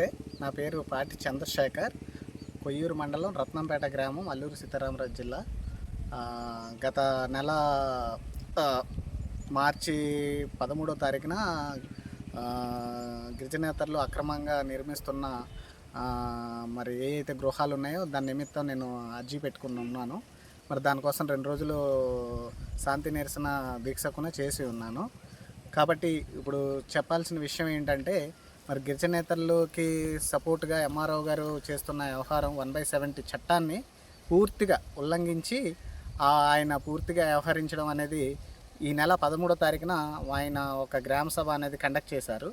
నమస్తే. నా పేరు పాటి చంద్రశేఖర్. కొయ్యూరు మండలం, రత్నంపేట గ్రామం, అల్లూరు సీతారామరాజు జిల్లా. గత నెల మార్చి 13వ తారీఖున గిరిజనేతరులు అక్రమంగా నిర్మిస్తున్న మరి ఏ అయితే గృహాలు ఉన్నాయో దాని నిమిత్తం నేను అర్జీ పెట్టుకుని ఉన్నాను. మరి దానికోసం 2 రోజులు శాంతి నిరసన దీక్ష కూడా చేసి ఉన్నాను. కాబట్టి ఇప్పుడు చెప్పాల్సిన విషయం ఏంటంటే, మరి గిరిజనేతరులకి సపోర్ట్గా ఎంఆర్ఓ గారు చేస్తున్న వ్యవహారం 1/70 చట్టాన్ని పూర్తిగా ఉల్లంఘించి ఆయన పూర్తిగా వ్యవహరించడం అనేది ఈ నెల 13వ తారీఖున ఆయన ఒక గ్రామ సభ అనేది కండక్ట్ చేశారు.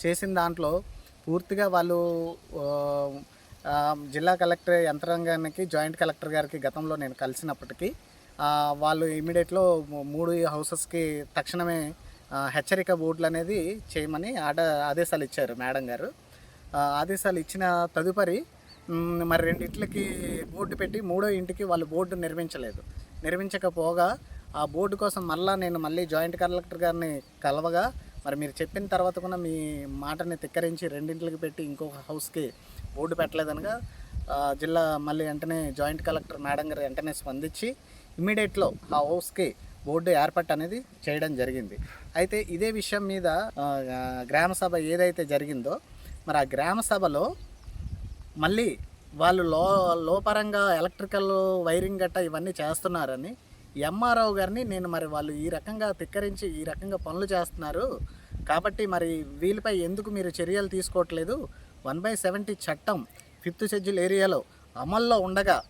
చేసిన దాంట్లో పూర్తిగా వాళ్ళు జిల్లా కలెక్టర్ యంత్రాంగానికి, జాయింట్ కలెక్టర్ గారికి గతంలో నేను కలిసినప్పటికీ వాళ్ళు ఇమీడియట్లో 3 హౌసెస్కి తక్షణమే హెచ్చరిక బోర్డులు అనేది చేయమని ఆదేశాలు ఇచ్చారు మేడం గారు. ఆదేశాలు ఇచ్చిన తదుపరి మరి 2 ఇంట్లకి బోర్డు పెట్టి 3వ ఇంటికి వాళ్ళు బోర్డు నిర్మించకపోగా ఆ బోర్డు కోసం నేను మళ్ళీ జాయింట్ కలెక్టర్ గారిని కలవగా, మరి మీరు చెప్పిన తర్వాత కూడా మీ మాటని తిక్కరించి 2 ఇంట్లకి పెట్టి ఇంకొక హౌస్కి బోర్డు పెట్టలేదనగా జిల్లా మళ్ళీ వెంటనే జాయింట్ కలెక్టర్ మేడం గారు వెంటనే స్పందించి ఇమీడియట్లో ఆ హౌస్కి బోర్డు ఏర్పాటు అనేది చేయడం జరిగింది. అయితే ఇదే విషయం మీద గ్రామ సభ ఏదైతే జరిగిందో, మరి ఆ గ్రామ సభలో మళ్ళీ వాళ్ళు లోపరంగా ఎలక్ట్రికల్ వైరింగ్ గట్ట ఇవన్నీ చేస్తున్నారని ఎంఆర్ఓ గారిని నేను మరి వాళ్ళు ఈ రకంగా తిక్కరించి ఈ రకంగా పనులు చేస్తున్నారు కాబట్టి మరి వీళ్ళపై ఎందుకు మీరు చర్యలు తీసుకోవట్లేదు, 1/70 చట్టం 5th షెడ్యూల్ ఏరియాలో అమల్లో ఉండగా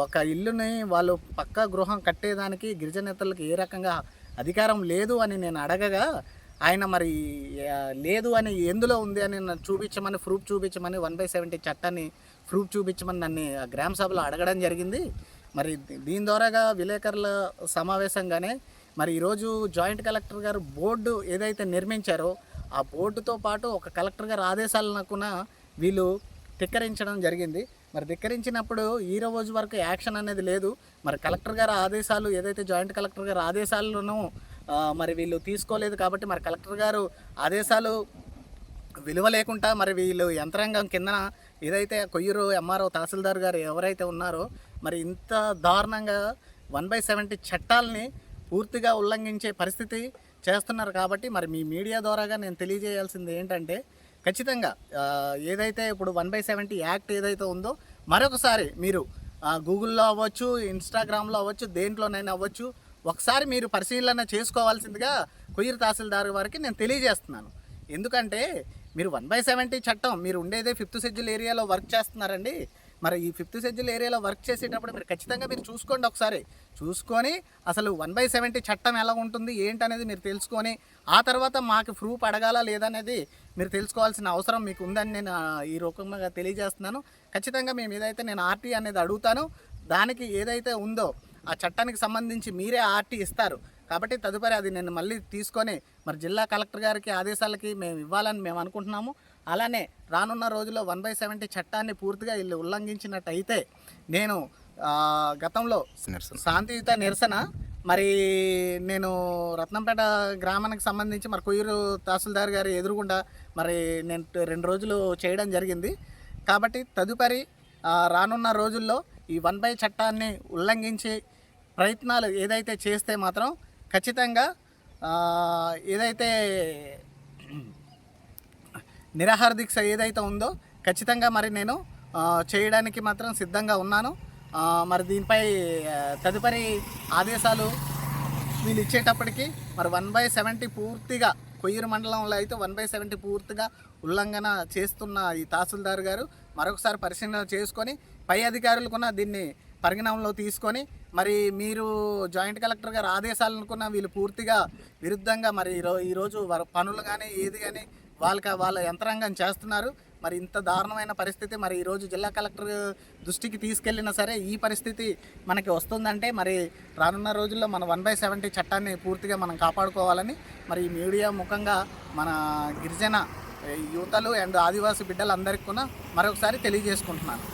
ఒక ఇల్లుని వాళ్ళు పక్కా గృహం కట్టేదానికి గిరిజనేతలకు ఏ రకంగా అధికారం లేదు అని నేను అడగగా, ఆయన మరి లేదు అని ఎందులో ఉంది అని చూపించమని, ప్రూఫ్ చూపించమని, 1/70 చట్టాన్ని ప్రూఫ్ చూపించమని నన్ను గ్రామ సభలో అడగడం జరిగింది. మరి దీని ద్వారాగా విలేకరుల సమావేశంగానే మరి ఈరోజు జాయింట్ కలెక్టర్ గారు బోర్డు ఏదైతే నిర్మించారో ఆ బోర్డుతో పాటు ఒక కలెక్టర్ గారు ఆదేశాలనుకున్న వీళ్ళు ధిక్కరించడం జరిగింది. మరి ధిక్కరించినప్పుడు ఈ రోజు వరకు యాక్షన్ అనేది లేదు. మరి కలెక్టర్ గారు ఆదేశాలు ఏదైతే జాయింట్ కలెక్టర్ గారు ఆదేశాలను మరి వీళ్ళు తీసుకోలేదు కాబట్టి మరి కలెక్టర్ గారు ఆదేశాలు విలువ లేకుండా మరి వీళ్ళు యంత్రాంగం కిందన ఏదైతే కొయ్యూరు ఎంఆర్ఓ తహసీల్దార్ గారు ఎవరైతే ఉన్నారో మరి ఇంత దారుణంగా 1/70 చట్టాలని పూర్తిగా ఉల్లంఘించే పరిస్థితి చేస్తున్నారు. కాబట్టి మరి మీ మీడియా ద్వారాగా నేను తెలియజేయాల్సింది ఏంటంటే, ఖచ్చితంగా ఏదైతే ఇప్పుడు 1/70 యాక్ట్ ఏదైతే ఉందో మరొకసారి మీరు గూగుల్లో అవ్వచ్చు, ఇన్స్టాగ్రామ్లో అవ్వచ్చు, దేంట్లోనైనా అవ్వచ్చు, ఒకసారి మీరు పరిశీలన చేసుకోవాల్సిందిగా కొయ్యూరు తహసీల్దార్ వారికి నేను తెలియజేస్తున్నాను. ఎందుకంటే మీరు 1/70 చట్టం, మీరు ఉండేదే 5th షెడ్యూల్ ఏరియాలో వర్క్ చేస్తున్నారండి. మరి ఈ 5th షెడ్యూల్ ఏరియాలో వర్క్ చేసేటప్పుడు మీరు ఖచ్చితంగా మీరు చూసుకోండి, ఒకసారి చూసుకొని అసలు 1/70 చట్టం ఎలా ఉంటుంది ఏంటనేది మీరు తెలుసుకొని ఆ తర్వాత మాకు ప్రూఫ్ అడగాలా లేదనేది మీరు తెలుసుకోవాల్సిన అవసరం మీకు ఉందని నేను ఈ రూపంగా తెలియజేస్తున్నాను. ఖచ్చితంగా మేము ఏదైతే నేను ఆర్టీ అనేది అడుగుతాను, దానికి ఏదైతే ఉందో ఆ చట్టానికి సంబంధించి మీరే ఆర్టీ ఇస్తారు కాబట్టి తదుపరి అది నేను మళ్ళీ తీసుకొని మరి జిల్లా కలెక్టర్ గారికి ఆదేశాలకి మేము ఇవ్వాలని మేము అనుకుంటున్నాము. అలానే రానున్న రోజుల్లో 1/70 చట్టాన్ని పూర్తిగా వీళ్ళు ఉల్లంఘించినట్టయితే నేను గతంలో శాంతియుత నిరసన మరి నేను రత్నంపేట గ్రామానికి సంబంధించి మరి కొయ్యూరు తహసీల్దార్ గారి ఎదురుగుండా మరి నేను 2 రోజులు చేయడం జరిగింది. కాబట్టి తదుపరి రానున్న రోజుల్లో ఈ 1/70 చట్టాన్ని ఉల్లంఘించి ప్రయత్నాలు ఏదైతే చేస్తే మాత్రం ఖచ్చితంగా ఏదైతే నిరాహార దీక్ష ఏదైతే ఉందో ఖచ్చితంగా మరి నేను చేయడానికి మాత్రం సిద్ధంగా ఉన్నాను. మరి దీనిపై తదుపరి ఆదేశాలు వీళ్ళు ఇచ్చేటప్పటికి మరి 1/70 పూర్తిగా కొయ్యూరు మండలంలో అయితే 1/70 పూర్తిగా ఉల్లంఘన చేస్తున్న ఈ తహసీల్దార్ గారు మరొకసారి పరిశీలన చేసుకొని పై అధికారులు కూడా దీన్ని పరిగణనలో తీసుకొని మరి మీరు జాయింట్ కలెక్టర్ గారు ఆదేశాలనుకున్న వీళ్ళు పూర్తిగా విరుద్ధంగా మరి ఈరోజు పనులు కానీ ఏది కానీ వాళ్ళ యంత్రాంగం చేస్తున్నారు. మరి ఇంత దారుణమైన పరిస్థితి మరి ఈరోజు జిల్లా కలెక్టర్ దృష్టికి తీసుకెళ్ళినా సరే ఈ పరిస్థితి మనకి వస్తుందంటే మరి రానున్న రోజుల్లో మన 1/70 చట్టాన్ని పూర్తిగా మనం కాపాడుకోవాలని మరి ఈ మీడియా ముఖంగా మన గిరిజన యువతలు అండ్ ఆదివాసీ బిడ్డలందరికీ కూడా మరొకసారి తెలియజేసుకుంటున్నాను.